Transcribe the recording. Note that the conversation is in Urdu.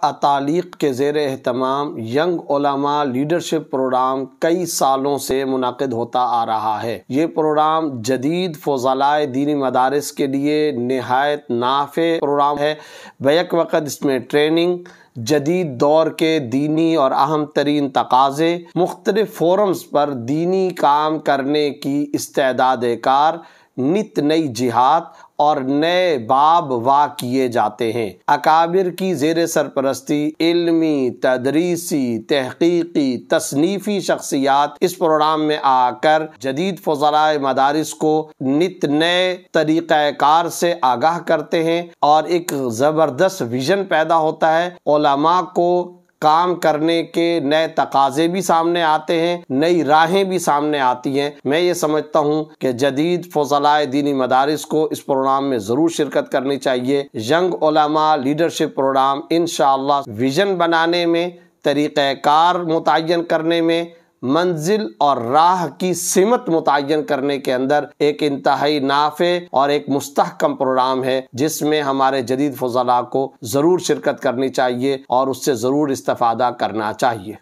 اطالیق کے زیر اہتمام ینگ علماء لیڈرشپ پروگرام کئی سالوں سے منعقد ہوتا آ رہا ہے۔ یہ پروگرام جدید فضلائے دینی مدارس کے لیے نہایت نافع پروگرام ہے۔ بیک وقت اس میں ٹریننگ، جدید دور کے دینی اور اہم ترین تقاضے، مختلف فورمز پر دینی کام کرنے کی استعداد کار، نت نئی جہاد اور نئے باب وا کیے جاتے ہیں۔ اکابر کی زیر سرپرستی علمی، تدریسی، تحقیقی، تصنیفی شخصیات اس پروگرام میں آ کر جدید فضلائے مدارس کو نت نئے طریقہ کار سے آگاہ کرتے ہیں اور ایک زبردست ویژن پیدا ہوتا ہے۔ علماء کو کام کرنے کے نئے تقاضے بھی سامنے آتے ہیں، نئی راہیں بھی سامنے آتی ہیں۔ میں یہ سمجھتا ہوں کہ جدید فضلائے دینی مدارس کو اس پروگرام میں ضرور شرکت کرنی چاہیے۔ ینگ علماء لیڈرشپ پروگرام انشاءاللہ ویژن بنانے میں، طریقہ کار متعین کرنے میں، منزل اور راہ کی سمت متعین کرنے کے اندر ایک انتہائی نافع اور ایک مستحکم پروگرام ہے، جس میں ہمارے جدید فضلاء کو ضرور شرکت کرنی چاہیے اور اس سے ضرور استفادہ کرنا چاہیے۔